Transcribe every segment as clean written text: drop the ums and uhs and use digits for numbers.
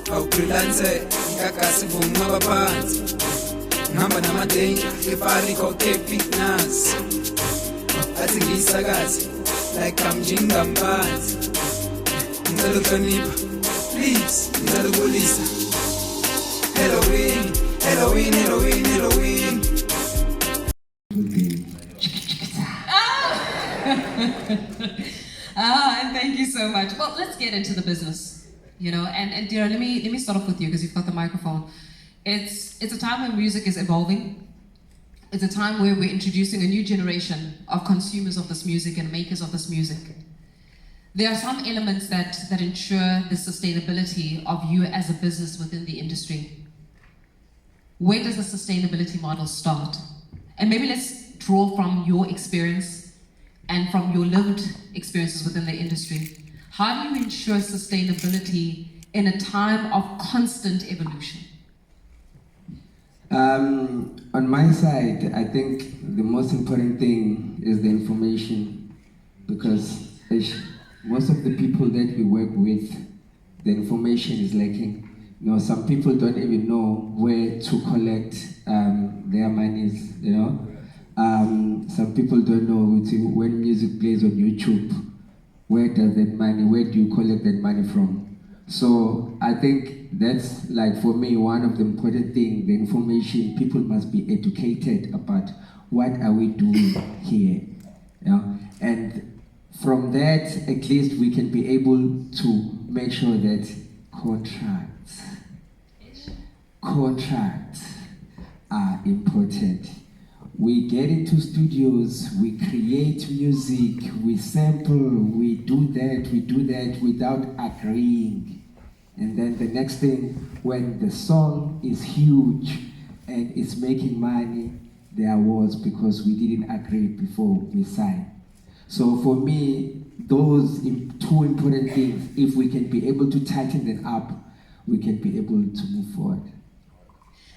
Brillante, ikakasi vumwa baphansi ngihamba namadenja efariko kepiknas athi ngisakazi like amjinga mbanzi ngicela uhlonipha please ngicela ukulisa Halloween Halloween Halloween Halloween And thank you so much. Well, let's get into the business, and dear, let me start off with you because you've got the microphone. It's a time when music is evolving. It's a time where we're introducing a new generation of consumers of this music and makers of this music. There are some elements that ensure the sustainability of you as a business within the industry. Where does the sustainability model start? And maybe let's draw from your experience and from your lived experiences within the industry. How do you ensure sustainability in a time of constant evolution? On my side, I think the most important thing is the information, because most of the people that we work with, the information is lacking. Some people don't even know where to collect their monies, Some people don't know when music plays on YouTube, where do you collect that money from? So I think that's, like, for me, one of the important things, the information. People must be educated about what are we doing here, and from that, at least we can be able to make sure that contracts are important. We get into studios, we create music, we sample, we do that without agreeing. And then the next thing, when the song is huge and it's making money, there are wars because we didn't agree before we signed. So for me, those two important things, if we can be able to tighten them up, we can be able to move forward.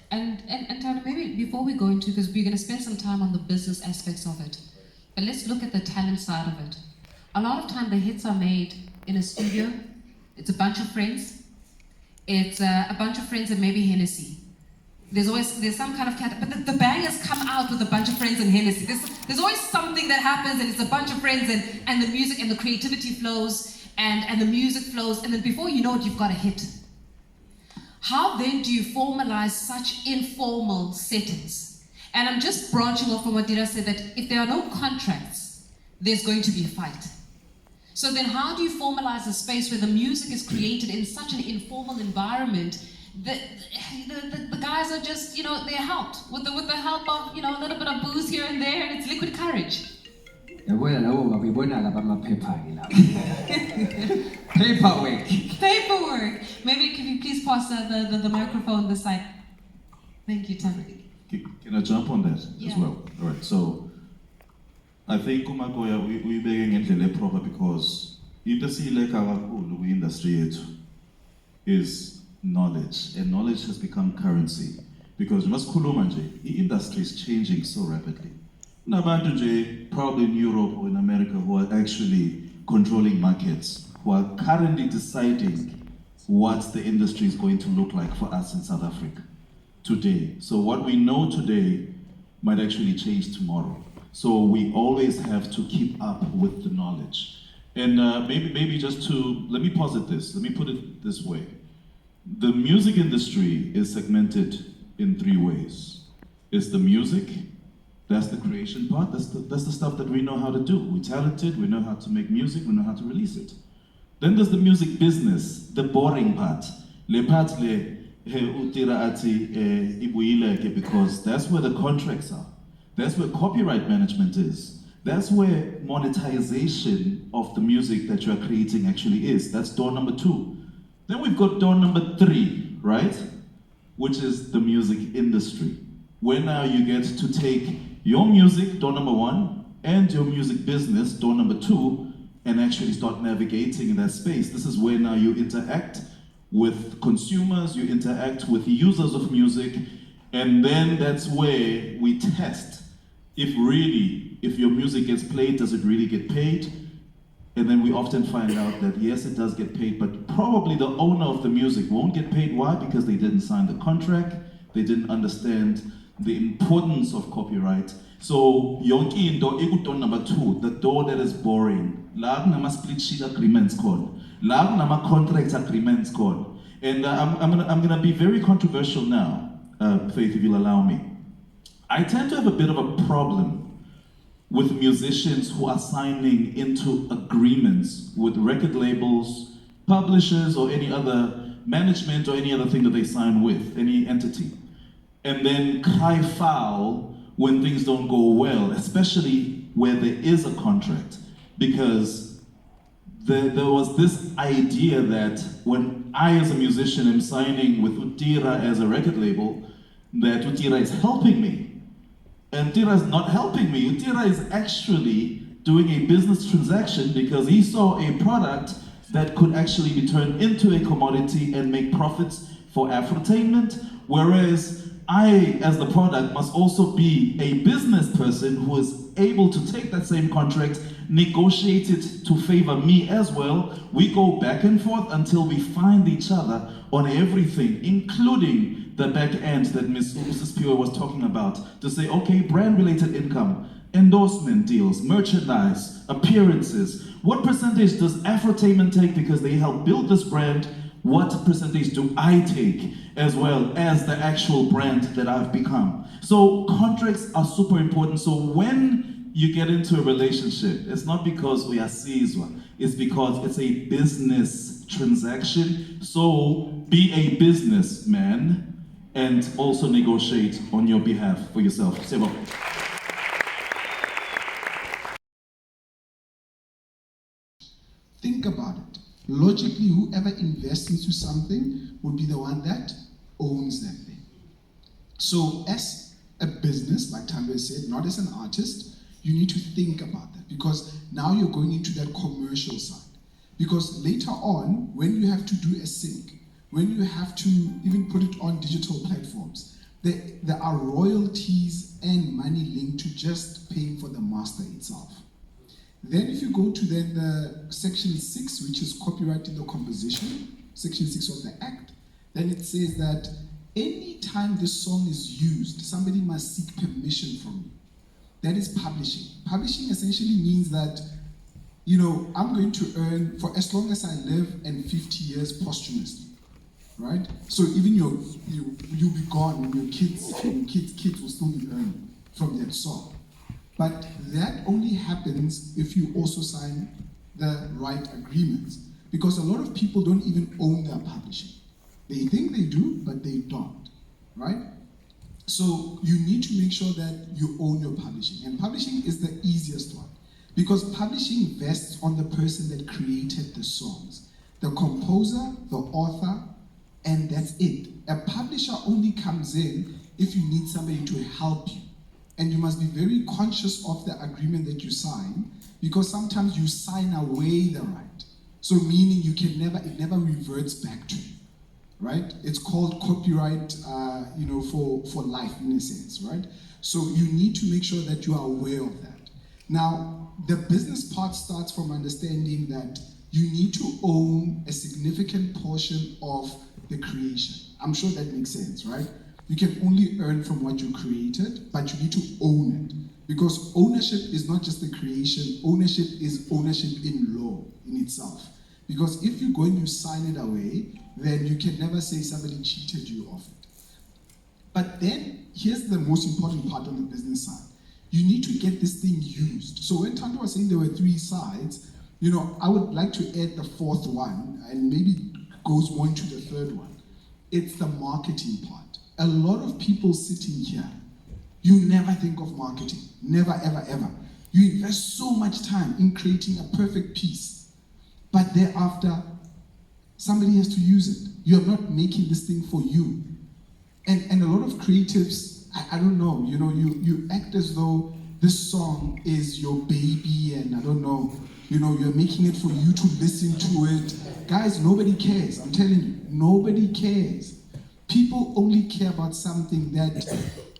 And Tana, maybe before we go into, because we're going to spend some time on the business aspects of it, but let's look at the talent side of it. A lot of time the hits are made in a studio. It's a bunch of friends. It's a bunch of friends and maybe Hennessy. There's some kind of but the bangers come out with a bunch of friends and Hennessy. There's always something that happens, and it's a bunch of friends, and the music and the creativity flows, and the music flows, and then before you know it, you've got a hit. How then do you formalize such informal settings? And I'm just branching off from what Dira said, that if there are no contracts, there's going to be a fight. So then how do you formalize a space where the music is created in such an informal environment that the guys are just, they're helped with the help of, a little bit of booze here and there, and it's liquid courage. Paperwork. Maybe can you please pass the microphone this side? Thank you, Tana. Can I jump on that as well? All right. So I think Kumakoya we begging in proper, because into sileka kakhulu kwi-industry yethu is knowledge, and knowledge has become currency, because masikhuluma nje i-industry is changing so rapidly. Nabantu nje probably in Europe or in America who are actually controlling markets, who are currently deciding what the industry is going to look like for us in South Africa today. So what we know today might actually change tomorrow. So we always have to keep up with the knowledge. And maybe just to, let me posit this, let me put it this way. The music industry is segmented in three ways. It's the music, that's the creation part, that's the stuff that we know how to do. We're talented, we know how to make music, we know how to release it. Then there's the music business, the boring part. Le part le utira ati ibuyileke, because that's where the contracts are. That's where copyright management is. That's where monetization of the music that you're creating actually is. That's door number 2. Then we've got door number 3, right? Which is the music industry. Where now you get to take your music, door number 1, and your music business, door number 2, and actually start navigating in that space. This is where now you interact with consumers, you interact with users of music, and then that's where we test if your music gets played, does it really get paid? And then we often find out that yes, it does get paid, but probably the owner of the music won't get paid. Why? Because they didn't sign the contract, they didn't understand the importance of copyright. So, yonki into ikuton number 2, the door that is boring. La kunama split sheet agreements called. La kunama contract agreements called. And I'm gonna be very controversial now, Faith, if you'll allow me. I tend to have a bit of a problem with musicians who are signing into agreements with record labels, publishers, or any other management or any other thing that they sign with, any entity. And then cry foul when things don't go well, especially where there is a contract. Because there was this idea that when I as a musician am signing with Utira as a record label, that Utira is helping me. And Utira is not helping me. Utira is actually doing a business transaction because he saw a product that could actually be turned into a commodity and make profits for Afrotainment, whereas I, as the product, must also be a business person who is able to take that same contract, negotiate it to favor me as well. We go back and forth until we find each other on everything, including the back end that Mrs. Pure was talking about, to say, okay, brand-related income, endorsement deals, merchandise, appearances. What percentage does Afrotainment take because they help build this brand? What percentage do I take as well as the actual brand that I've become? So contracts are super important. So when you get into a relationship, it's not because we are Sizwa, it's because it's a business transaction. So be a businessman and also negotiate on your behalf for yourself. Sebo. Think about it. Logically, whoever invests into something would be the one that owns that thing. So as a business, like Tambe said, not as an artist, you need to think about that, because now you're going into that commercial side. Because later on, when you have to do a sync, when you have to even put it on digital platforms, there are royalties and money linked to just paying for the master itself. Then if you go to then the section 6, which is copyright in the composition, section 6 of the Act, then it says that any time this song is used, somebody must seek permission from you. That is publishing. Publishing essentially means that, you know, I'm going to earn for as long as I live and 50 years posthumously, right? So even you'll be gone and your kids will still be earning from that song. But that only happens if you also sign the right agreements, because a lot of people don't even own their publishing. They think they do, but they don't, right? So you need to make sure that you own your publishing. And publishing is the easiest one, because publishing vests on the person that created the songs, the composer, the author, and that's it. A publisher only comes in if you need somebody to help you. And you must be very conscious of the agreement that you sign, because sometimes you sign away the right. So meaning it never reverts back to you, right? It's called copyright, for life in a sense, right? So you need to make sure that you are aware of that. Now, the business part starts from understanding that you need to own a significant portion of the creation. I'm sure that makes sense, right? You can only earn from what you created, but you need to own it. Because ownership is not just the creation, ownership is ownership in law in itself. Because if you go and you sign it away, then you can never say somebody cheated you of it. But then, here's the most important part on the business side. You need to get this thing used. So when Tando was saying there were 3 sides, I would like to add the 4th one, and maybe goes more into the 3rd one. It's the marketing part. A lot of people sitting here, you never think of marketing. Never, ever, ever. You invest so much time in creating a perfect piece, but thereafter, somebody has to use it. You're not making this thing for you. And a lot of creatives, I don't know, you act as though this song is your baby, and I don't know, you're making it for you to listen to it. Guys, nobody cares. I'm telling you, nobody cares. People only care about something that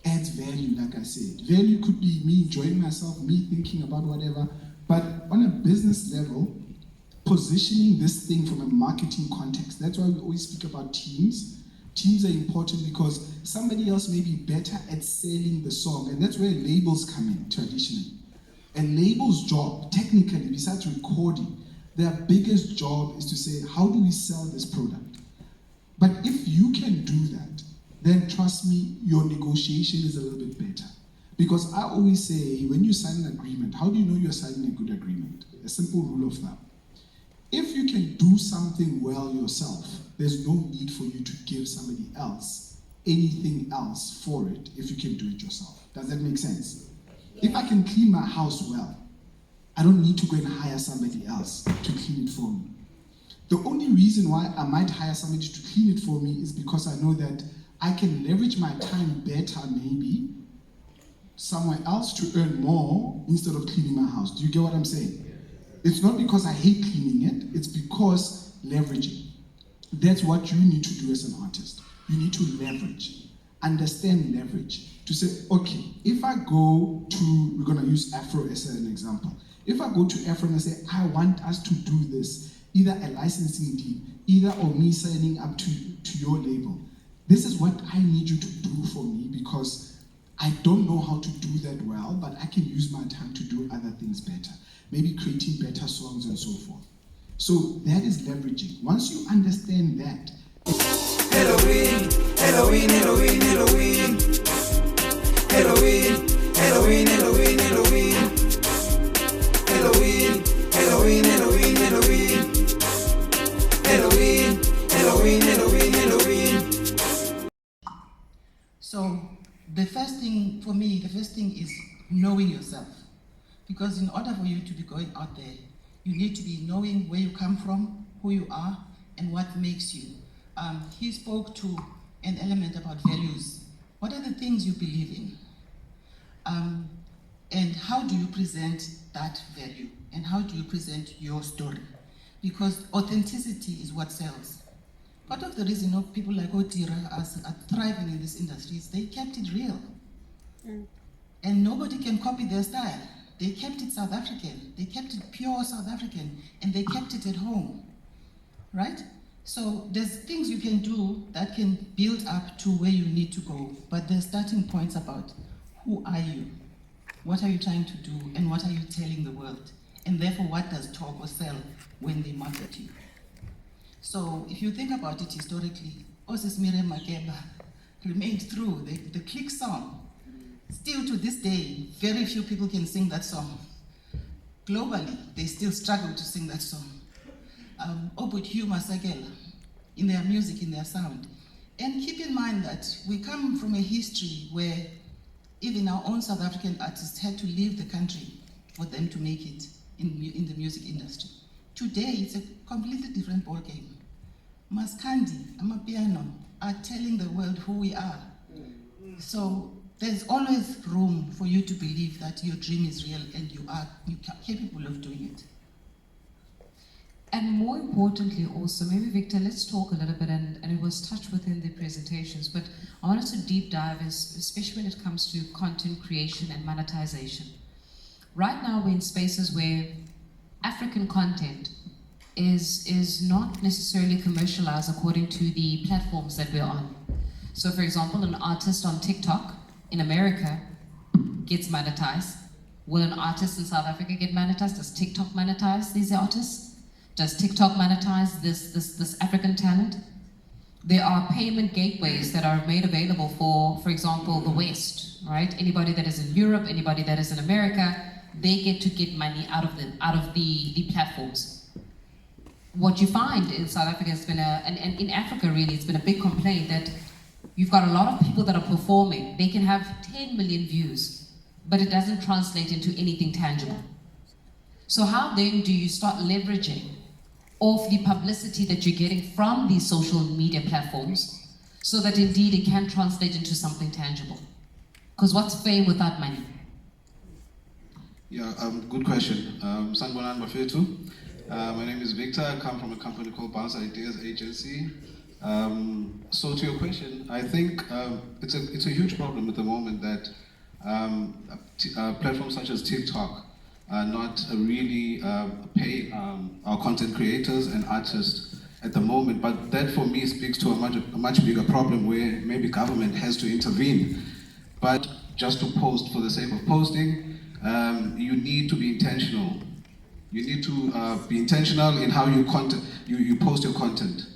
adds value, like I said. Value could be me enjoying myself, me thinking about whatever. But on a business level, positioning this thing from a marketing context. That's why we always speak about teams. Teams are important because somebody else may be better at selling the song, and that's where labels come in traditionally. A label's job, technically, besides recording, their biggest job is to say, how do we sell this product? But if you can do that, then trust me, your negotiation is a little bit better. Because I always say, when you sign an agreement, how do you know you're signing a good agreement? A simple rule of thumb. If you can do something well yourself, there's no need for you to give somebody else anything else for it if you can do it yourself. Does that make sense? If I can clean my house well, I don't need to go and hire somebody else to clean it for me. The only reason why I might hire somebody to clean it for me is because I know that I can leverage my time better maybe somewhere else to earn more instead of cleaning my house. Do you get what I'm saying? It's not because I hate cleaning it, it's because leveraging. That's what you need to do as an artist. You need to leverage. Understand leverage. To say, okay, if I go to, we're gonna use Afro as an example. If I go to Afro and I say, I want us to do this, either a licensing deal, either or me signing up to your label, this is what I need you to do for me because I don't know how to do that well, but I can use my time to do other things better. Maybe creating better songs and so forth. So that is leveraging. Once you understand that. Halloween, Halloween, Halloween, Halloween. Halloween, Halloween, Halloween, Halloween. Halloween, Halloween, Halloween, Halloween. Halloween, Halloween, Halloween, Halloween. So the first thing for me, the first thing is knowing yourself. Because in order for you to be going out there, you need to be knowing where you come from, who you are, and what makes you. He spoke to an element about values. What are the things you believe in? And how do you present that value? And how do you present your story? Because authenticity is what sells. Part of the reason of people like Otira are thriving in this industry is they kept it real. And nobody can copy their style. They kept it South African. They kept it pure South African. And they kept it at home, right? So there's things you can do that can build up to where you need to go. But there's starting points about who are you? What are you trying to do? And what are you telling the world? And therefore, what does talk or sell when they market you? So if you think about it historically, Osismire Makeba remained through the click song. Still to this day, very few people can sing that song. Globally, they still struggle to sing that song. Obut Hugh Masakela, in their music, in their sound. And keep in mind that we come from a history where even our own South African artists had to leave the country for them to make it in the music industry. Today, it's a completely different ballgame. Maskandi, Amapiano are telling the world who we are. So there's always room for you to believe that your dream is real and you're capable of doing it. And more importantly also, maybe Victor, let's talk a little bit, and it was touched within the presentations, but I wanted to deep dive, especially when it comes to content creation and monetization. Right now we're in spaces where African content is not necessarily commercialized according to the platforms that we're on. So for example, an artist on TikTok in America gets monetized. Will an artist in South Africa get monetized? Does TikTok monetize these artists? Does TikTok monetize this African talent? There are payment gateways that are made available for example, the West, right? Anybody that is in Europe, anybody that is in America, they get to get money out of the platforms. What you find in South Africa has been and in Africa really, it's been a big complaint that you've got a lot of people that are performing. They can have 10 million views, but it doesn't translate into anything tangible. So how then do you start leveraging off the publicity that you're getting from these social media platforms so that indeed it can translate into something tangible? Because what's fame without money? Yeah, good question. Sanbonan Bafetu. My name is Victor. I come from a company called Bounce Ideas Agency. So to your question, I think it's a huge problem at the moment that platforms such as TikTok not really pay our content creators and artists at the moment. But that for me speaks to a much bigger problem where maybe government has to intervene. But just to post for the sake of posting, you need to be intentional. You need to be intentional in how you post your content,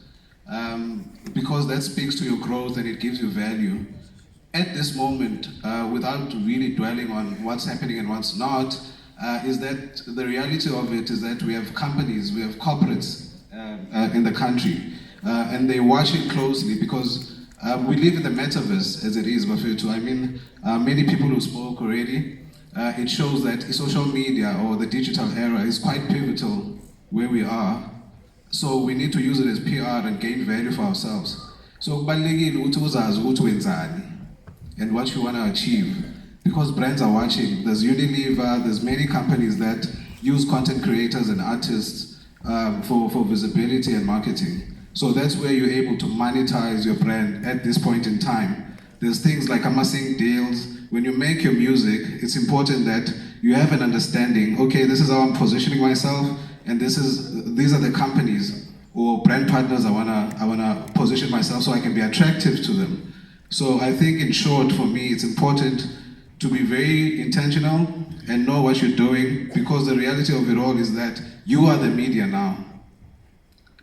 because that speaks to your growth and it gives you value. At this moment, without really dwelling on what's happening and what's not, is that the reality of it is that we have companies, we have corporates in the country, and they watch it closely because we live in the metaverse as it is, Bafetu. I mean, many people who spoke already, it shows that social media or the digital era is quite pivotal where we are. So we need to use it as PR and gain value for ourselves. So kubalulekile ukuthi uzazi ukuthi wenzani and what you want to achieve, because brands are watching. There's Unilever, there's many companies that use content creators and artists for visibility and marketing. So that's where you're able to monetize your brand at this point in time. There's things like amassing deals. When you make your music, it's important that you have an understanding, okay, this is how I'm positioning myself, and these are the companies or brand partners I wanna position myself so I can be attractive to them. So I think in short, for me, it's important to be very intentional and know what you're doing, because the reality of it all is that you are the media now.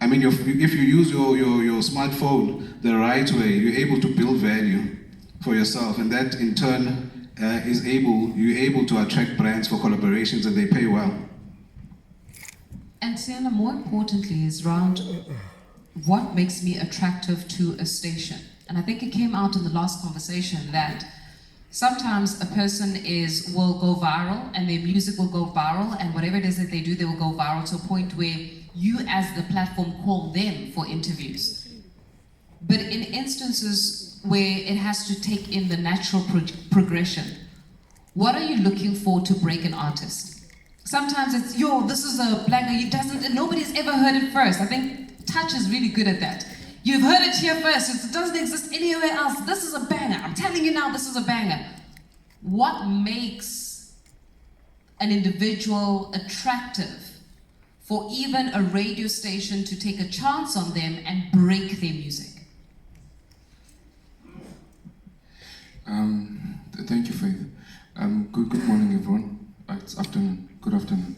I mean, if you use your smartphone the right way, you're able to build value for yourself, and that in turn you're able to attract brands for collaborations and they pay well. And Sienna, more importantly, is around what makes me attractive to a station. And I think it came out in the last conversation that sometimes a person will go viral and their music will go viral, and whatever it is that they do, they will go viral to a point where you as the platform call them for interviews. But in instances where it has to take in the natural progression, what are you looking for to break an artist? Sometimes it's, this is a blanger, nobody's ever heard it first. I think Touch is really good at that. You've heard it here first, it doesn't exist anywhere else. This is a banger, I'm telling you now, this is a banger. What makes an individual attractive for even a radio station to take a chance on them and break their music? Thank you, Faith. Good morning, everyone. It's afternoon. Good afternoon.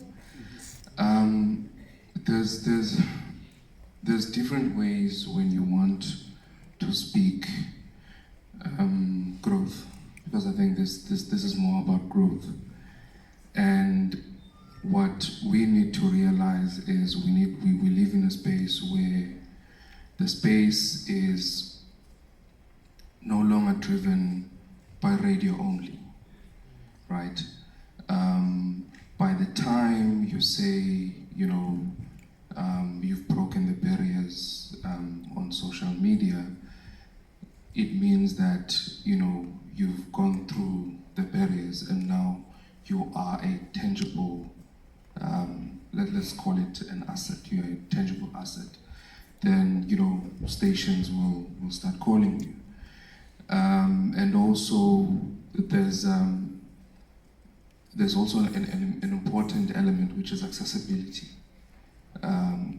There's different ways when you want to speak growth, because I think this is more about growth. And what we need to realize is we live in a space where the space is no longer driven by radio only, right? By the time you say, you've broken the barriers on social media, it means that, you've gone through the barriers and now you are a tangible, let's call it an asset, you're a tangible asset. Then, stations will start calling you. And also, there's also an important element, which is accessibility.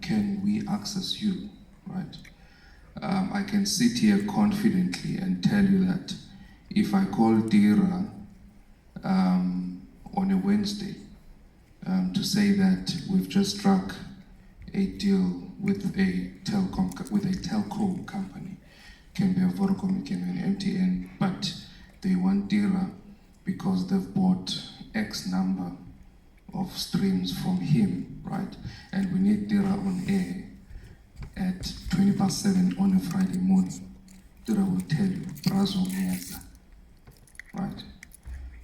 Can we access you, right? I can sit here confidently and tell you that if I call Dira on a Wednesday to say that we've just struck a deal with a telco company, can be a Vodacom, can be an MTN, but they want Dira because they've bought X number of streams from him, right? And we need Dira on air at 7:20 on a Friday morning. Dira will tell you, Brazo Mieza, right?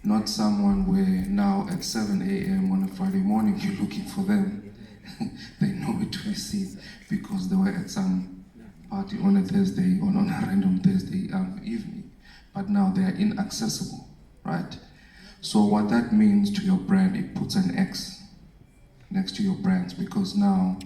Not someone where now at 7 a.m. on a Friday morning you're looking for them. They know it to be seen because they were at some party on a Thursday or on a random Thursday evening, but now they are inaccessible, right? So what that means to your brand, it puts an X next to your brands, because now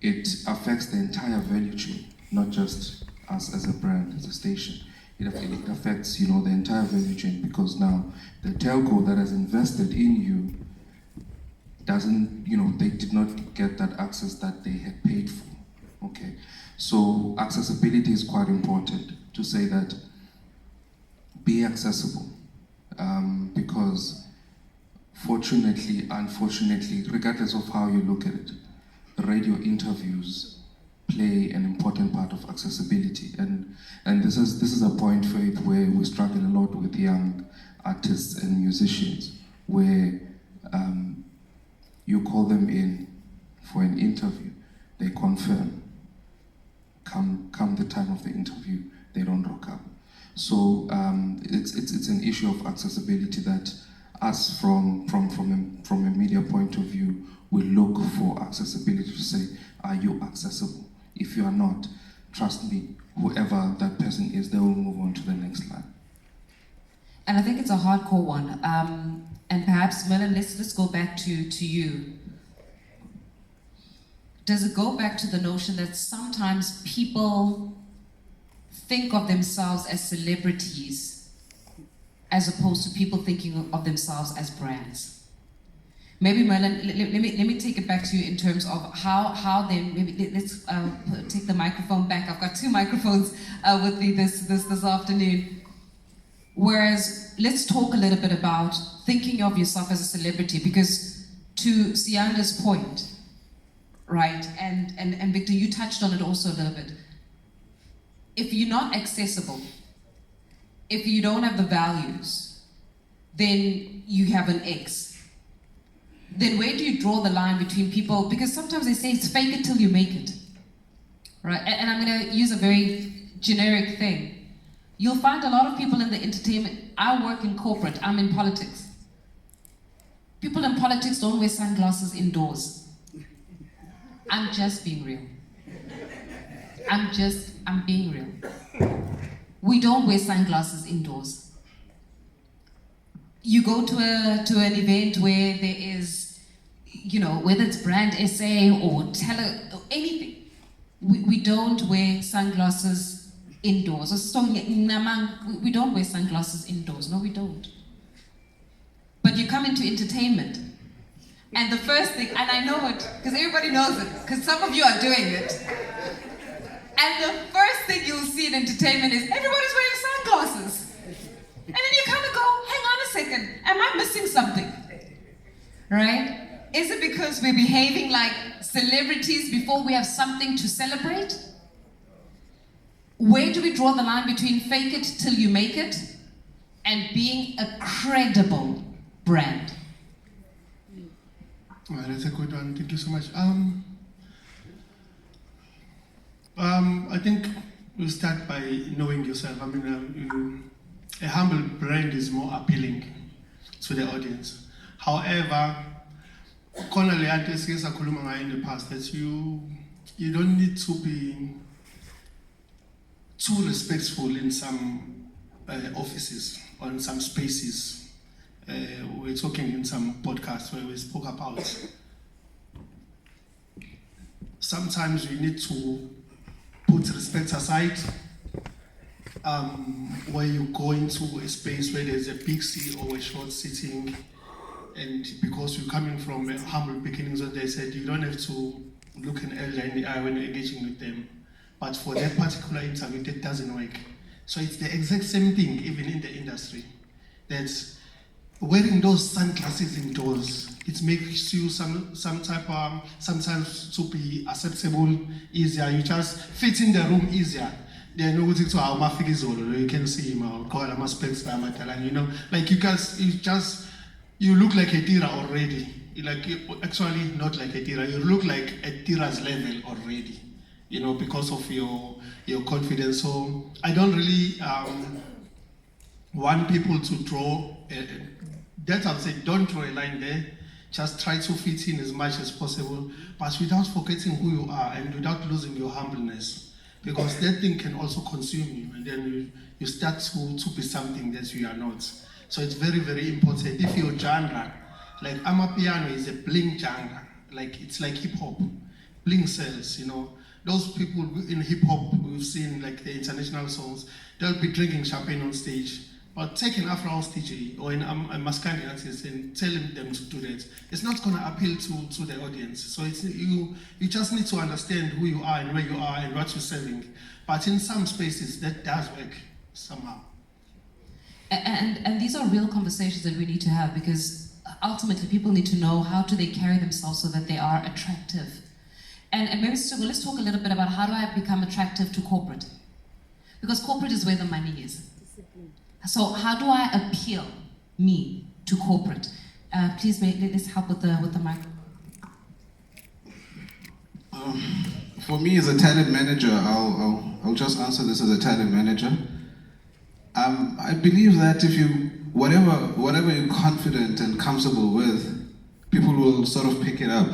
it affects the entire value chain, not just us as a brand, as a station. It affects, the entire value chain, because now the telco that has invested in you doesn't, they did not get that access that they had paid for. Okay, so accessibility is quite important to say that be accessible, because fortunately, unfortunately, regardless of how you look at it, radio interviews play an important part of accessibility, and this is a point, Faith, where we struggle a lot with young artists and musicians, where you call them in for an interview, they confirm. Come the time of the interview, they don't rock up. So it's an issue of accessibility that us from a media point of view, we look for accessibility to say, are you accessible? If you are not, trust me, whoever that person is, they will move on to the next line. And I think it's a hardcore one. And perhaps, Merlin, let's go back to you. Does it go back to the notion that sometimes people think of themselves as celebrities as opposed to people thinking of themselves as brands? Maybe, Merlin, let me take it back to you in terms of how they, maybe let's take the microphone back. I've got two microphones with me this afternoon. Whereas, let's talk a little bit about thinking of yourself as a celebrity, because to Sianda's point, right, and Victor, you touched on it also a little bit. If you're not accessible, if you don't have the values, then you have an X. Then where do you draw the line between people? Because sometimes they say it's fake it till you make it, right? And I'm going to use a very generic thing. You'll find a lot of people in the entertainment. I work in corporate, I'm in politics. People in politics don't wear sunglasses indoors. I'm just being real. I'm being real. We don't wear sunglasses indoors. You go to an event where there is, whether it's brand SA or or anything, we don't wear sunglasses indoors. We don't wear sunglasses indoors. No, we don't. But you come into entertainment, and the first thing, and I know it, because everybody knows it, because some of you are doing it, and the first thing you'll see in entertainment is everybody's wearing sunglasses. And then you kind of go, hang on a second, am I missing something? Right? Is it because we're behaving like celebrities before we have something to celebrate? Where do we draw the line between fake it till you make it and being a credible brand? Well, that's a good one. Thank you so much. I think we'll start by knowing yourself. I mean, a humble brand is more appealing to the audience. However, Connolly in the past that you don't need to be too respectful in some offices or in some spaces. We're talking in some podcasts where we spoke about sometimes you need to put respect aside. Where you go into a space where there's a big seat or a short sitting, and because you're coming from a humble beginnings, so they said you don't have to look an elder in the eye when you're engaging with them. But for that particular interview, that doesn't work. So it's the exact same thing, even in the industry. That wearing those sunglasses indoors, it makes you sometimes to be acceptable easier. You just fit in the room easier. They know what it's our mafigizolo. You can see him or call him a specs by Matalan, like you look like a tira already. Actually not like a tira, you look like a tira's level already, because of your confidence. So I don't really want people to draw that. I'll say don't draw a line there. Just try to fit in as much as possible, but without forgetting who you are and without losing your humbleness. Because that thing can also consume you, and then you start to be something that you are not. So it's very, very important. If your genre, like Amapiano is a bling genre, it's like hip hop, bling sells, Those people in hip hop we've seen, like the international songs, they'll be drinking champagne on stage, But take an Afro House DJ or a Maskandi artist and telling them to do that, it's not going to appeal to the audience. So it's you just need to understand who you are and where you are and what you're selling. But in some spaces, that does work somehow. And these are real conversations that we need to have, because ultimately people need to know how do they carry themselves so that they are attractive. And maybe so let's talk a little bit about how do I become attractive to corporate? Because corporate is where the money is. So how do I appeal me to corporate? Please, let's help with the mic. For me, as a talent manager, I'll just answer this as a talent manager. I believe that if you whatever you're confident and comfortable with, people will sort of pick it up.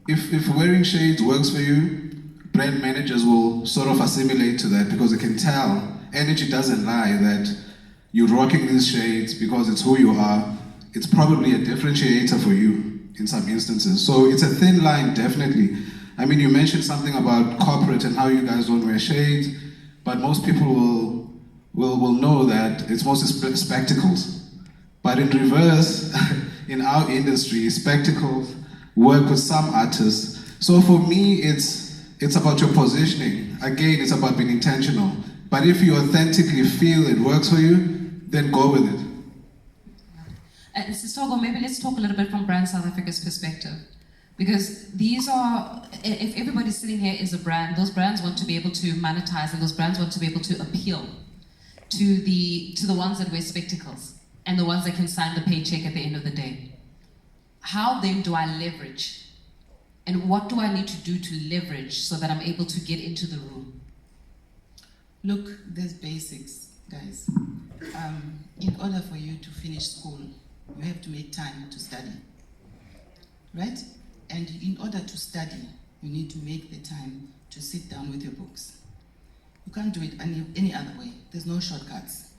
If wearing shades works for you, brand managers will sort of assimilate to that because they can tell. Energy doesn't lie that you're rocking these shades because it's who you are. It's probably a differentiator for you in some instances. So it's a thin line, definitely. I mean, you mentioned something about corporate and how you guys don't wear shades, but most people will know that it's mostly spectacles. But in reverse, in our industry, spectacles work with some artists. So for me, it's about your positioning. Again, it's about being intentional. But if you authentically feel it works for you, then go with it. Sistogo, maybe let's talk a little bit from Brand South Africa's perspective. Because these are, if everybody sitting here is a brand, those brands want to be able to monetize, and those brands want to be able to appeal to the ones that wear spectacles and the ones that can sign the paycheck at the end of the day. How then do I leverage? And what do I need to do to leverage so that I'm able to get into the room? Look, there's basics, guys. In order for you to finish school, you have to make time to study, right? And in order to study, you need to make the time to sit down with your books. You can't do it any other way. There's no shortcuts.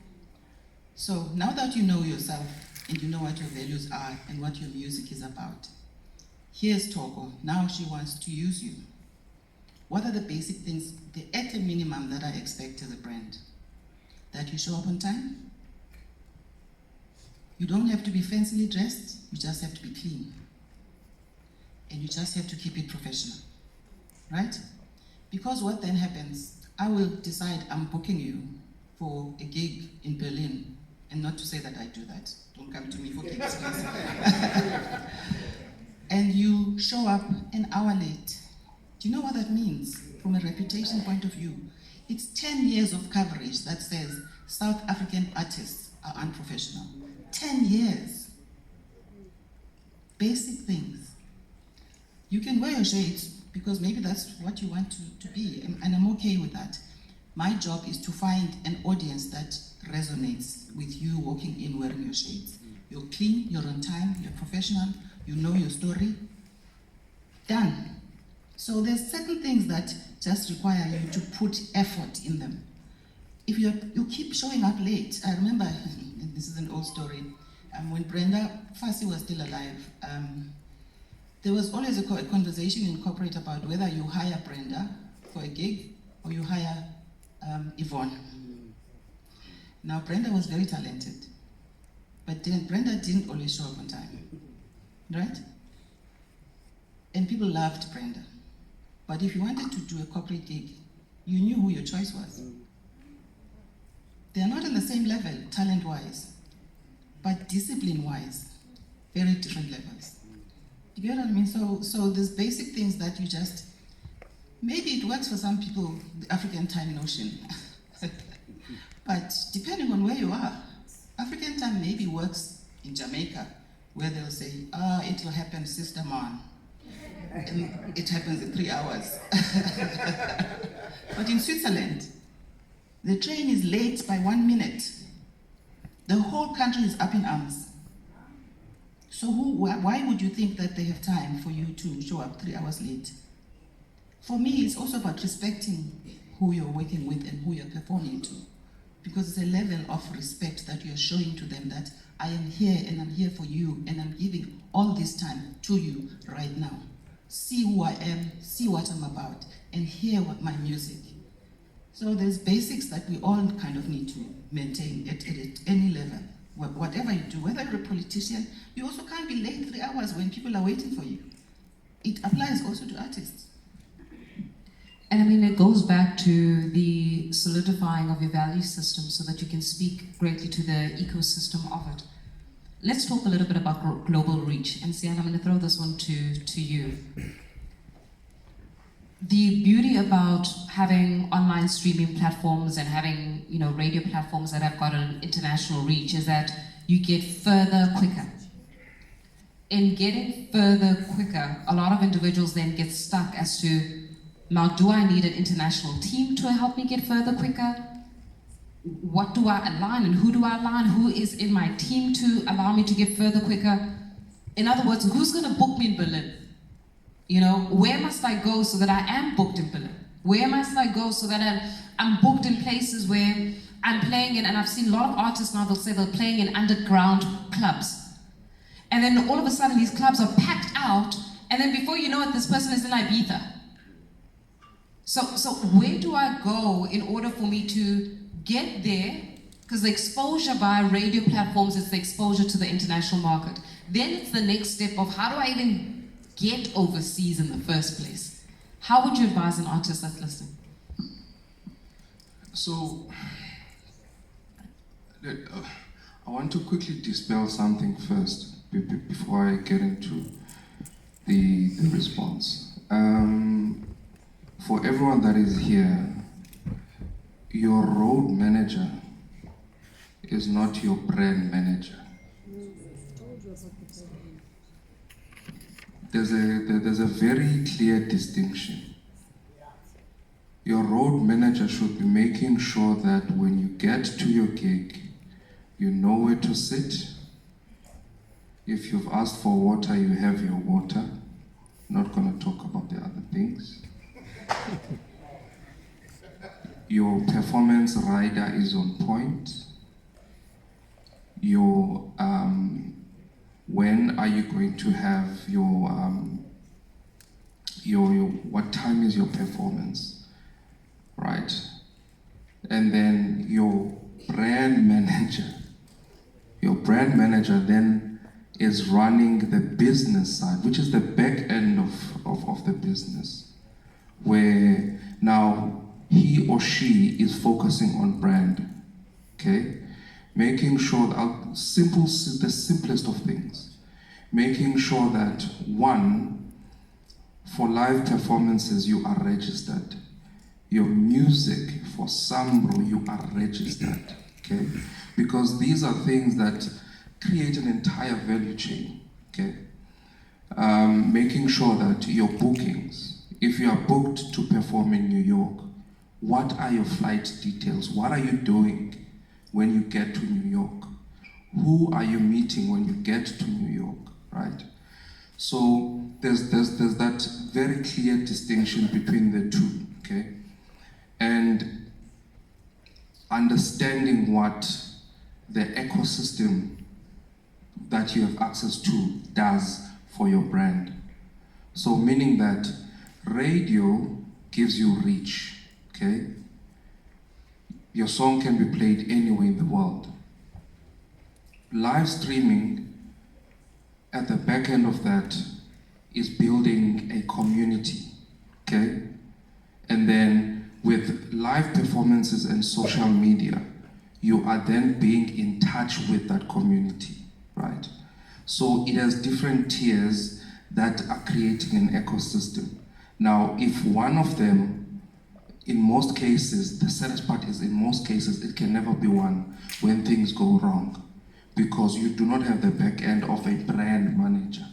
So now that you know yourself and you know what your values are and what your music is about, here's Togo. Now she wants to use you. What are the basic things, at a minimum, that I expect as a brand? That you show up on time. You don't have to be fancily dressed, you just have to be clean. And you just have to keep it professional, right? Because what then happens, I will decide I'm booking you for a gig in Berlin, and not to say that I do that. Don't come to me for gigs, please. And you show up an hour late. Do you know what that means from a reputation point of view? It's 10 years of coverage that says South African artists are unprofessional. 10 years. Basic things. You can wear your shades because maybe that's what you want to be, and I'm okay with that. My job is to find an audience that resonates with you walking in wearing your shades. You're clean, you're on time, you're professional, you know your story. Done. So there's certain things that just require you to put effort in them. If you keep showing up late, I remember, this is an old story, when Brenda Fassie was still alive, there was always a conversation in corporate about whether you hire Brenda for a gig or you hire Yvonne. Now Brenda was very talented, but Brenda didn't always show up on time, right? And people loved Brenda. But if you wanted to do a corporate gig, you knew who your choice was. They are not on the same level, talent-wise, but discipline-wise, very different levels. You get what I mean? So there's basic things that you just, maybe it works for some people, the African time notion. But depending on where you are, African time maybe works in Jamaica, where they'll say, it will happen, sister man. And it happens in 3 hours. But in Switzerland, the train is late by 1 minute. The whole country is up in arms. So why would you think that they have time for you to show up 3 hours late? For me, it's also about respecting who you're working with and who you're performing to. Because it's a level of respect that you're showing to them that I am here and I'm here for you and I'm giving all this time to you right now. See who I am, see what I'm about, and hear what my music. So there's basics that we all kind of need to maintain at any level. Whatever you do, whether you're a politician, you also can't be late 3 hours when people are waiting for you. It applies also to artists. And I mean, it goes back to the solidifying of your value system so that you can speak greatly to the ecosystem of it. Let's talk a little bit about global reach. And Sian, I'm going to throw this one to you. The beauty about having online streaming platforms and having, radio platforms that have got an international reach is that you get further quicker. In getting further quicker, a lot of individuals then get stuck as to, now, do I need an international team to help me get further quicker? What do I align and who do I align? Who is in my team to allow me to get further quicker? In other words, who's going to book me in Berlin? Where must I go so that I am booked in Berlin? Where must I go so that I'm booked in places where I'm playing in, and I've seen a lot of artists now, they'll say they're playing in underground clubs. And then all of a sudden these clubs are packed out, and then before you know it, this person is in Ibiza. So where do I go in order for me to get there? Because the exposure via radio platforms is the exposure to the international market. Then it's the next step of how do I even get overseas in the first place? How would you advise an artist that's listening? So, I want to quickly dispel something first before I get into the response. For everyone that is here, your road manager is not your brand manager. There's a very clear distinction. Your road manager should be making sure that when you get to your gig, you know where to sit. If you've asked for water, you have your water. Not going to talk about the other things. Your performance rider is on point. Your when are you going to have your what time is your performance, right? And then your brand manager then is running the business side, which is the back end of the business, where now he or she is focusing on brand, okay? Making sure that, the simplest of things, making sure that one, for live performances you are registered. Your music, for Sambro, you are registered, okay? Because these are things that create an entire value chain, okay? Making sure that your bookings, if you are booked to perform in New York, what are your flight details? What are you doing when you get to New York? Who are you meeting when you get to New York, right? So there's that very clear distinction between the two, okay? And understanding what the ecosystem that you have access to does for your brand. So meaning that radio gives you reach, okay? Your song can be played anywhere in the world. Live streaming, at the back end of that, is building a community, okay? And then with live performances and social media, you are then being in touch with that community, right? So it has different tiers that are creating an ecosystem. Now, if one of them, in most cases, the saddest part is in most cases, it can never be one when things go wrong, because you do not have the back end of a brand manager.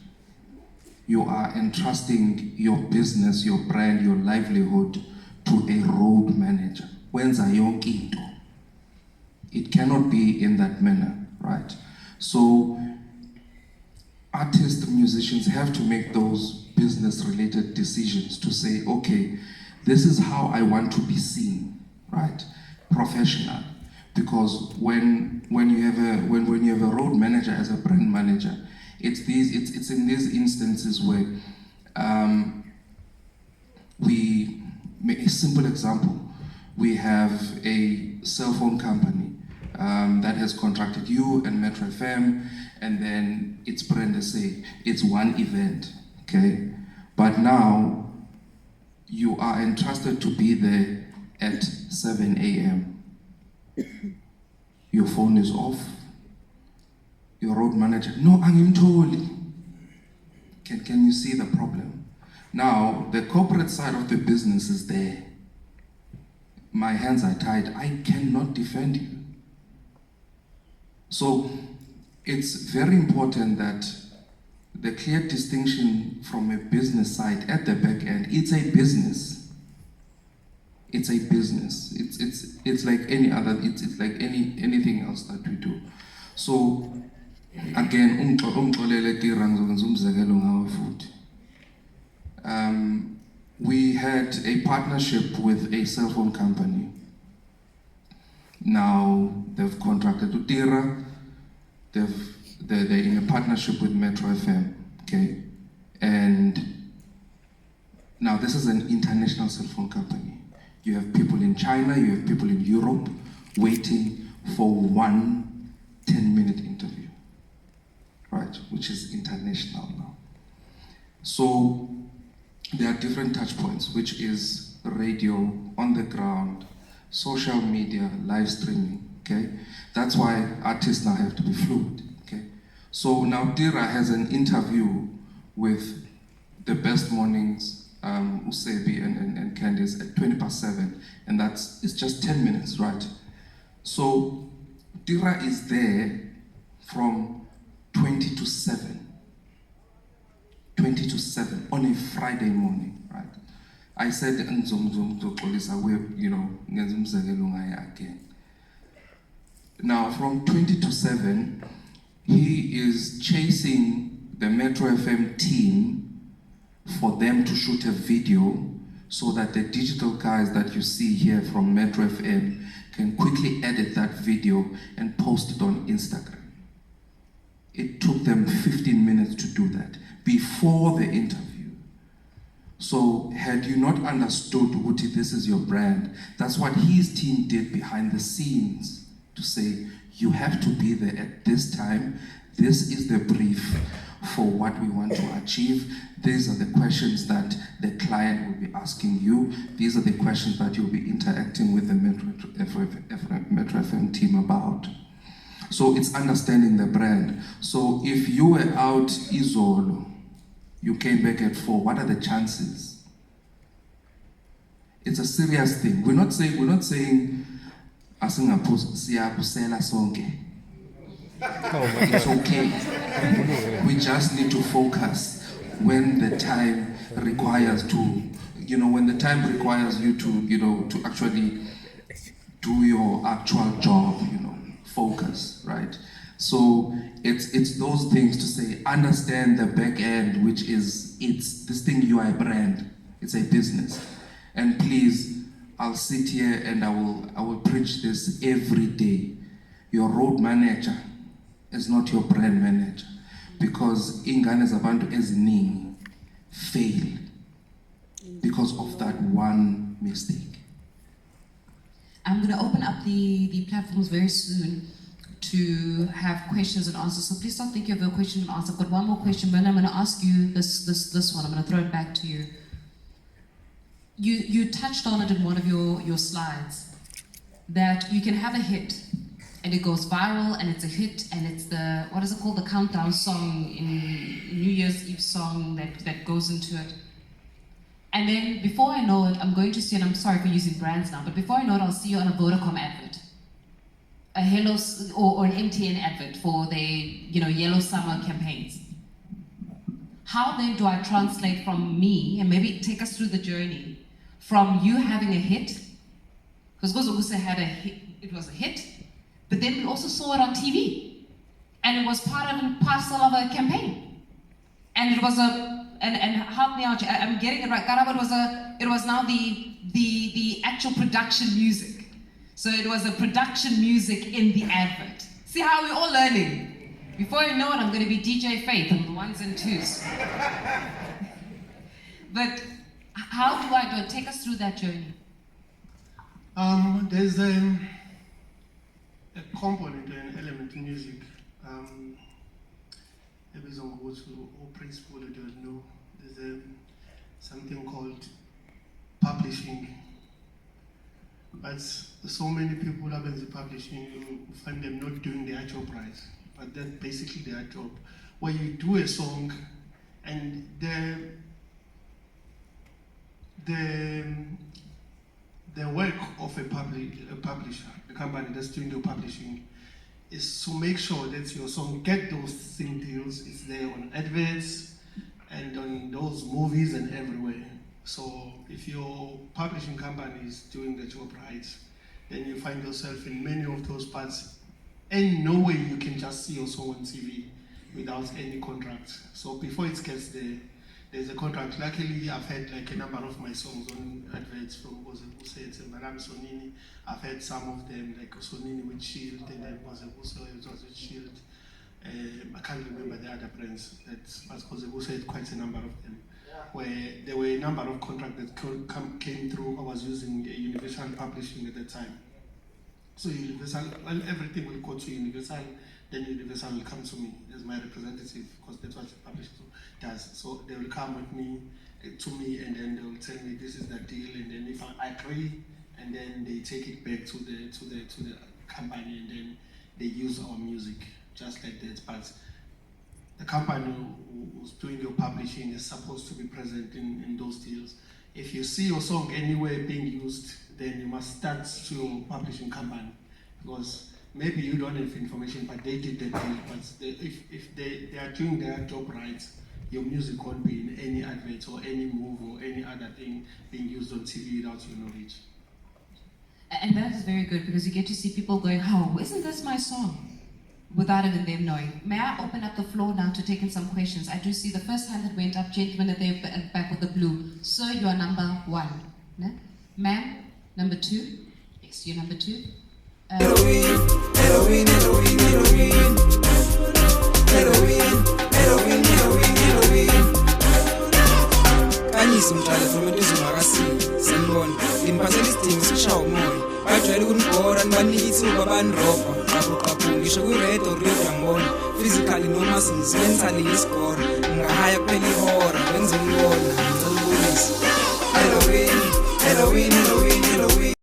You are entrusting your business, your brand, your livelihood to a road manager. Wenza yonke into. It cannot be in that manner, right? So artists, musicians have to make those business-related decisions to say, okay, this is how I want to be seen, right? Professional. Because when you have a road manager as a brand manager, it's in these instances where we make a simple example. We have a cell phone company that has contracted you and Metro FM, and then it's Brillante. It's one event, okay? But now you are entrusted to be there at 7 a.m. Your phone is off. Your road manager, no, angimtholi. Can you see the problem? Now, the corporate side of the business is there. My hands are tied. I cannot defend you. So, it's very important that the clear distinction from a business side at the back end, it's a business. It's a business. It's like any other, it's like anything else that we do. So, again, we had a partnership with a cell phone company. Now they've contracted to Tira. They're in a partnership with Metro FM. Okay, and now this is an international cell phone company. You have people in China. You have people in Europe waiting for one 10-minute interview. Right, which is international now. So there are different touch points, which is radio, on the ground, social media, live streaming, okay? That's why artists now have to be fluid, okay? So now Tira has an interview with the Best Mornings, Usebi and Candice at 7:20, and it's just 10 minutes, right? So Tira is there from 20 to 7 on a Friday morning, right? I said, again. Now, from 20 to 7, he is chasing the Metro FM team for them to shoot a video so that the digital guys that you see here from Metro FM can quickly edit that video and post it on Instagram. It took them 15 minutes to do that before the interview. So had you not understood, Uti, this is your brand, that's what his team did behind the scenes to say, you have to be there at this time. This is the brief for what we want to achieve. These are the questions that the client will be asking you. These are the questions that you'll be interacting with the Metro FM team about. So it's understanding the brand. So if you were out Izolo, you came back at 4, what are the chances? It's a serious thing. We're not saying siyabusela sonke. It's okay. We just need to focus when the time requires when the time requires you to actually do your actual job, focus, right? So it's those things to say, understand the back end, which is, it's this thing, you are a brand, it's a business. And please, I'll sit here and I will preach this every day. Your road manager is not your brand manager, because ingane zabantu eziningi fail because of that one mistake. I'm going to open up the platforms very soon to have questions and answers. So please don't think you have a question and answer. I've got one more question, but I'm going to ask you this one. I'm going to throw it back to you. You touched on it in one of your slides, that you can have a hit and it goes viral and it's a hit and it's the, what is it called, the countdown song in New Year's Eve song that goes into it. And then before I know it, I'm going to see, and I'm sorry for using brands now, but before I know it, I'll see you on a Vodacom advert, a Hello or an MTN advert for their yellow summer campaigns. How then do I translate from me, and maybe take us through the journey, from you having a hit, because Gozogusa had a hit, it was a hit, but then we also saw it on TV, and it was part and parcel of a campaign, and it was and help me out, I'm getting it right, Karaba, it was now the actual production music. So it was a production music in the advert. See how we're all learning? Before you know it, I'm going to be DJ Faith on the ones and twos. But how do I do it? Take us through that journey. There's a component or an element in music. Maybe some words or principle you don't know. There's something called publishing. But so many people have been publishing, you find them not doing their job right. But that's basically their job. Where you do a song and the work of a publisher, a company that's doing the publishing, is to make sure that your song get those sing deals. It's there on adverts and on those movies and everywhere. So if your publishing company is doing the job right, then you find yourself in many of those parts. And no way you can just see your song on TV without any contract. So before it gets there, there's a contract. Luckily, I've had like a number of my songs on adverts from Bose and Madame Sonini. I've had some of them, like Sonini with Shield, and then Bose it was with Shield. I can't remember the other brands, but Bose had quite a number of them, where there were a number of contracts that came through. I was using Universal Publishing at the time. So Universal, well, everything will go to Universal, then Universal will come to me as my representative, because that's what the publisher does. So they will come with me, to me, and then they will tell me this is the deal, and then if I agree, and then they take it back to the company, and then they use our music just like that. But the company who's doing your publishing is supposed to be present in those deals. If you see your song anywhere being used, then you must start to your publishing company, because maybe you don't have information, but they did the deal. But if they are doing their job right, your music won't be in any advert or any movie or any other thing being used on TV without your knowledge. And that is very good, because you get to see people going, oh, isn't this my song? Without even them knowing. May I open up the floor now to take in some questions? I do see the first hand that went up, gentleman at the back with the blue. Sir, you are number 1. No? Ma'am, number 2. Yes, you're number 2. Halloween, Halloween, Halloween, Halloween. Halloween, Halloween, Halloween, Halloween. Kanyisa umdlalo from eduze makasini sanibona limphathela isidingo sokushaya umoya bajwayele ukunibhora nibanike ithuba banirobha qaphu ngisho kwi-red or red uyangibona physically noma mentally isikora ngingahaya kuphela ihora wenze ngibona ngicela ukubonisa Halloween, Halloween, Halloween, Halloween.